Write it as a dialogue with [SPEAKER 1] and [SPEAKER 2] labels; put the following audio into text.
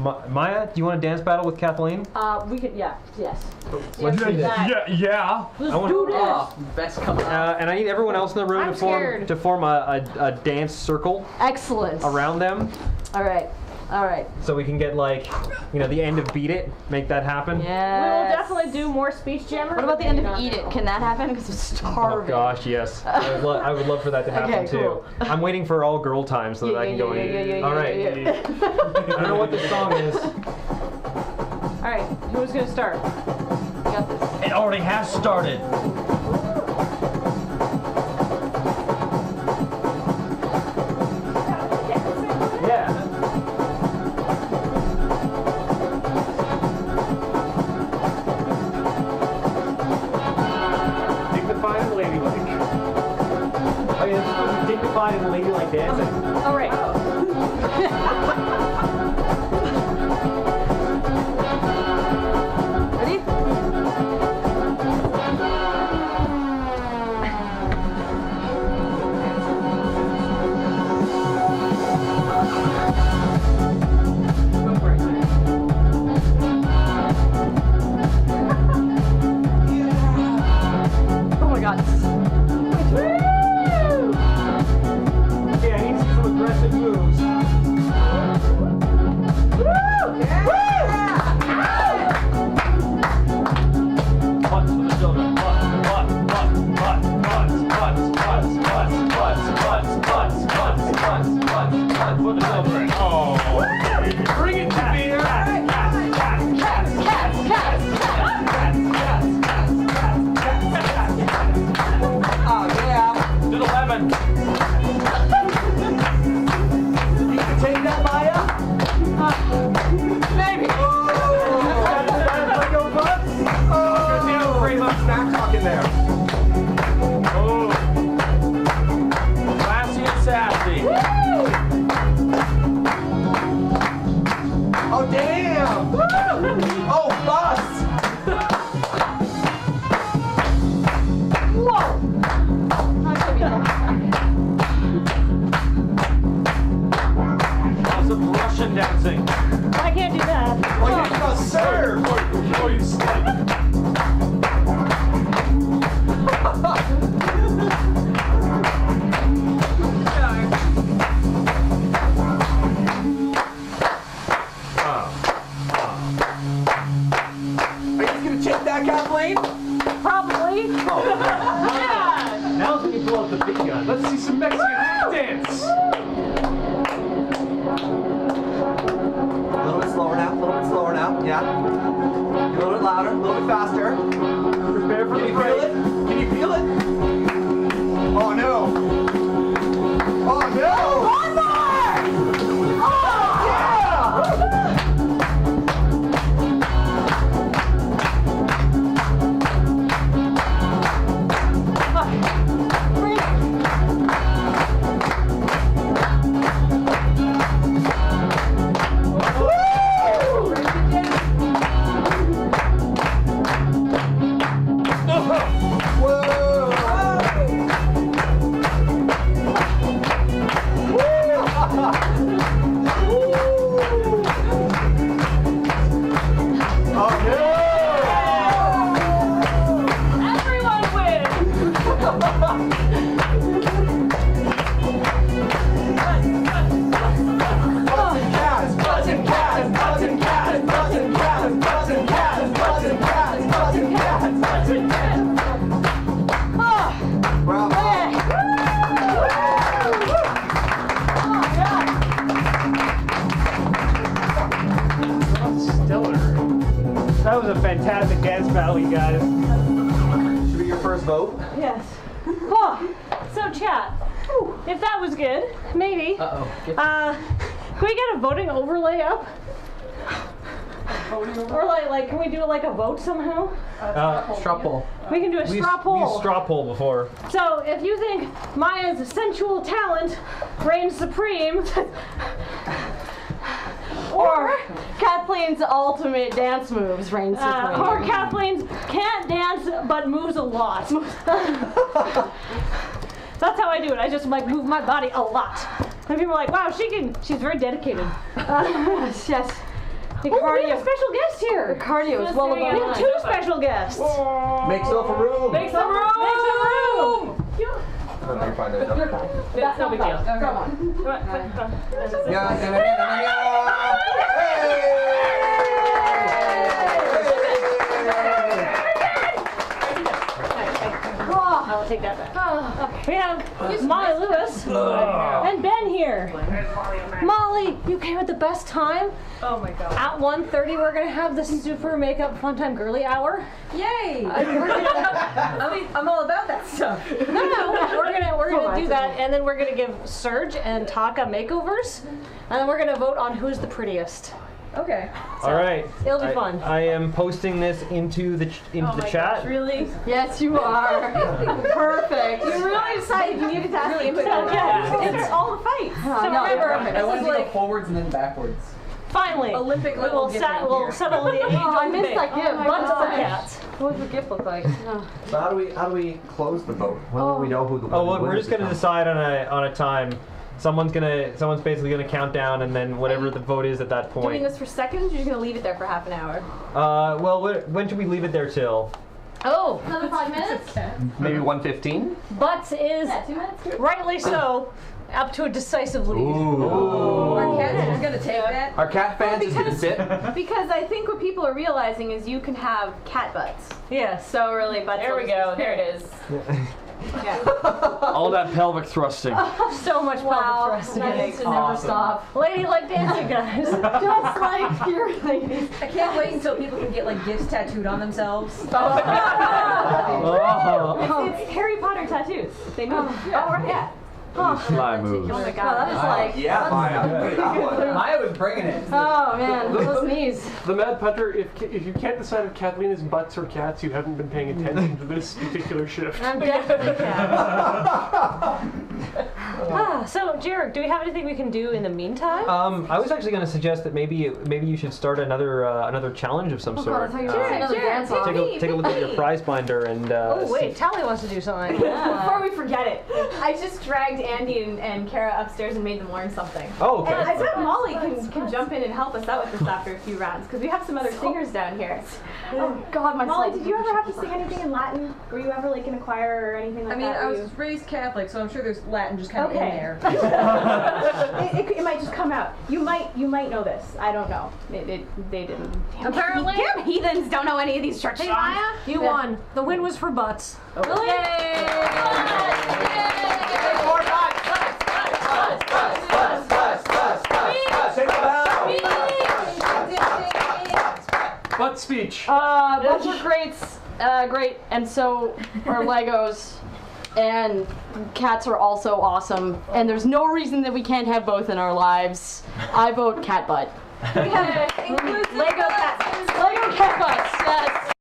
[SPEAKER 1] Maya, do you want to dance battle with Kathleen?
[SPEAKER 2] We could, yes.
[SPEAKER 1] Let's do this. Yeah.
[SPEAKER 2] Let's do this.
[SPEAKER 3] Best coming out.
[SPEAKER 1] And I need everyone else in the room to form a dance circle.
[SPEAKER 2] Excellent.
[SPEAKER 1] Around them.
[SPEAKER 2] All right.
[SPEAKER 1] So we can get like, the end of Beat It, make that happen.
[SPEAKER 2] Yeah.
[SPEAKER 4] We will definitely do more speech jammer.
[SPEAKER 2] What about the end of Eat It? Can that happen? Because I'm starving.
[SPEAKER 1] Oh gosh, yes. I would love for that to happen too.
[SPEAKER 2] Cool.
[SPEAKER 1] I'm waiting for all girl time so that I can go in. All right. I don't know what the song is.
[SPEAKER 4] All right, who's gonna start?
[SPEAKER 2] You got this.
[SPEAKER 3] It already has started.
[SPEAKER 1] Dignified and ladylike dancing.
[SPEAKER 4] All right.
[SPEAKER 2] Ready? Oh my God.
[SPEAKER 1] Aggressive moves.
[SPEAKER 3] Butts for the children. Butts for the children. Oh. Bring it to me. Oh yeah. Do the lemon.
[SPEAKER 1] Take that, Maya?
[SPEAKER 3] Maybe.
[SPEAKER 1] Snack talk in there.
[SPEAKER 3] Oh. Classy and sassy.
[SPEAKER 1] Oh, damn! Oh, bust!
[SPEAKER 2] Whoa! Not gonna be that.
[SPEAKER 3] Some Russian dancing.
[SPEAKER 4] I can't do that.
[SPEAKER 1] Well, you can serve!
[SPEAKER 3] Oh, you slick.
[SPEAKER 1] Are you just gonna take that, Kathleen?
[SPEAKER 4] Probably.
[SPEAKER 1] Oh,
[SPEAKER 4] Yeah.
[SPEAKER 1] now's when you pull out the big gun.
[SPEAKER 3] Let's see some Mexican dance.
[SPEAKER 5] A little bit slower now, yeah. A little bit louder, a little bit faster.
[SPEAKER 1] Prepare for
[SPEAKER 5] Can
[SPEAKER 1] the
[SPEAKER 5] you feel
[SPEAKER 1] break.
[SPEAKER 5] it? Can you feel it? Oh no! Oh no! One more! Oh yeah!
[SPEAKER 4] Everyone wins.
[SPEAKER 1] Stellar. That was a fantastic dance battle, you guys.
[SPEAKER 5] Should be your first vote.
[SPEAKER 4] Yes. Oh, so chat. If that was good, maybe.
[SPEAKER 3] Uh-oh.
[SPEAKER 4] Can we get a voting overlay up? Or like, can we do like a vote somehow?
[SPEAKER 3] Straw poll.
[SPEAKER 4] We can do a straw
[SPEAKER 1] We
[SPEAKER 4] poll.
[SPEAKER 1] used straw poll before.
[SPEAKER 4] So if you think Maya's sensual talent reigns supreme,
[SPEAKER 2] Or Kathleen's ultimate dance moves reign supreme.
[SPEAKER 4] or Kathleen's can't dance but moves a lot. That's how I do it. I just like move my body a lot. And people are like, wow, she's very dedicated.
[SPEAKER 2] Yes. The
[SPEAKER 4] Oh, we have a
[SPEAKER 2] cardio.
[SPEAKER 4] special guest here.
[SPEAKER 2] The cardio is well
[SPEAKER 4] We
[SPEAKER 2] above.
[SPEAKER 4] have 2 special guests.
[SPEAKER 5] Make self a room.
[SPEAKER 4] Make some room.
[SPEAKER 5] You're fine there.
[SPEAKER 4] It's no big deal.
[SPEAKER 2] Come on.
[SPEAKER 4] I'll take that back. We have Molly Lewis and Ben here. Molly, you came at the best time.
[SPEAKER 6] Oh my god.
[SPEAKER 4] At 1:30, we're gonna have the super makeup fun time girly hour.
[SPEAKER 6] Yay! I'm all about that stuff.
[SPEAKER 4] No, we're gonna do that, and then we're gonna give Serge and Taka makeovers, and then we're gonna vote on who's the prettiest.
[SPEAKER 6] Okay.
[SPEAKER 1] All right.
[SPEAKER 4] It'll be fun.
[SPEAKER 1] I am posting this into the chat.
[SPEAKER 6] Really?
[SPEAKER 2] Yes, you are. Perfect.
[SPEAKER 6] You really decided you needed to ask the input.
[SPEAKER 4] Yeah.
[SPEAKER 6] It's all the fights.
[SPEAKER 4] So remember,
[SPEAKER 7] I
[SPEAKER 4] this
[SPEAKER 7] want
[SPEAKER 4] is
[SPEAKER 7] to go
[SPEAKER 4] like
[SPEAKER 7] forwards and then backwards.
[SPEAKER 4] finally
[SPEAKER 6] Olympic
[SPEAKER 4] we
[SPEAKER 6] level
[SPEAKER 4] will
[SPEAKER 6] gifting
[SPEAKER 4] we'll
[SPEAKER 6] here.
[SPEAKER 4] settle the age
[SPEAKER 2] Oh, I
[SPEAKER 4] old
[SPEAKER 2] missed
[SPEAKER 4] debate.
[SPEAKER 2] that gift.
[SPEAKER 4] Butts
[SPEAKER 2] Gosh.
[SPEAKER 4] for cats.
[SPEAKER 2] What does the gift look like?
[SPEAKER 5] So how do we close the vote? When will we know who the
[SPEAKER 1] Oh, well, we're
[SPEAKER 5] winners
[SPEAKER 1] just gonna
[SPEAKER 5] become?
[SPEAKER 1] decide on a time. Someone's basically gonna count down, and then whatever the vote is at that
[SPEAKER 6] Doing
[SPEAKER 1] point.
[SPEAKER 6] this for seconds, you're just gonna leave it there for half an hour.
[SPEAKER 1] Well, when should we leave it there till?
[SPEAKER 4] Oh,
[SPEAKER 2] Another 5 minutes?
[SPEAKER 5] Maybe 1:15.
[SPEAKER 4] Butts is
[SPEAKER 2] 2 minutes?
[SPEAKER 4] rightly so up to a decisive lead.
[SPEAKER 6] Our cats are gonna take that.
[SPEAKER 5] Our cat fans is gonna sit.
[SPEAKER 6] Because I think what people are realizing is you can have cat butts.
[SPEAKER 4] Yes.
[SPEAKER 6] So really, butts.
[SPEAKER 4] There we go. There it
[SPEAKER 6] is.
[SPEAKER 3] All that pelvic thrusting.
[SPEAKER 4] So much
[SPEAKER 6] Wow.
[SPEAKER 4] pelvic thrusting.
[SPEAKER 6] That
[SPEAKER 2] Needs to never stop.
[SPEAKER 4] Lady like dancing, guys.
[SPEAKER 2] Just like your ladies.
[SPEAKER 6] I can't wait until people can get like gifts tattooed on themselves.
[SPEAKER 1] Oh.
[SPEAKER 6] It's Harry Potter tattoos. They move. Oh, right. Yeah.
[SPEAKER 3] Sly moves.
[SPEAKER 6] Oh my
[SPEAKER 2] Oh,
[SPEAKER 6] god.
[SPEAKER 2] that is like.
[SPEAKER 5] Yeah, Maya. That one.
[SPEAKER 7] Maya was bringing it.
[SPEAKER 2] Oh man, those knees.
[SPEAKER 8] The Mad Punter, if you can't decide if Kathleen is butts or cats, you haven't been paying attention to this particular shift.
[SPEAKER 4] I'm definitely cat. So, Jared, do we have anything we can do in the meantime?
[SPEAKER 1] I was actually gonna suggest that maybe you should start another challenge of some
[SPEAKER 2] Oh, God, I
[SPEAKER 1] sort.
[SPEAKER 2] thought you were saying another dance off.
[SPEAKER 1] Take a look at your prize binder and.
[SPEAKER 4] Oh, wait, Tally wants to do something.
[SPEAKER 6] Before we forget it, I just dragged Andy and Kara upstairs and made them learn something.
[SPEAKER 1] Oh,
[SPEAKER 6] And I
[SPEAKER 1] okay.
[SPEAKER 6] bet Molly can jump in and help us out with this after a few rounds, because we have some other singers down here.
[SPEAKER 2] Oh God, my
[SPEAKER 6] Molly,
[SPEAKER 2] soul.
[SPEAKER 6] did you ever have to sing anything in Latin? Were you ever like in a choir or anything like
[SPEAKER 9] I mean,
[SPEAKER 6] that?
[SPEAKER 9] I
[SPEAKER 6] Were
[SPEAKER 9] was
[SPEAKER 6] you-
[SPEAKER 9] raised Catholic, so I'm sure there's Latin just kind of
[SPEAKER 6] Okay.
[SPEAKER 9] in there.
[SPEAKER 6] it might just come out. You might know this. I don't know. They didn't.
[SPEAKER 4] Apparently.
[SPEAKER 6] Damn heathens don't know any of these church songs.
[SPEAKER 4] You won. The win was for butts.
[SPEAKER 6] Really?
[SPEAKER 8] Butt speech.
[SPEAKER 2] Those are great, and so are Legos, and cats are also awesome, and there's no reason that we can't have both in our lives. I vote cat butt.
[SPEAKER 6] We have inclusive
[SPEAKER 2] Lego cat butts, yes.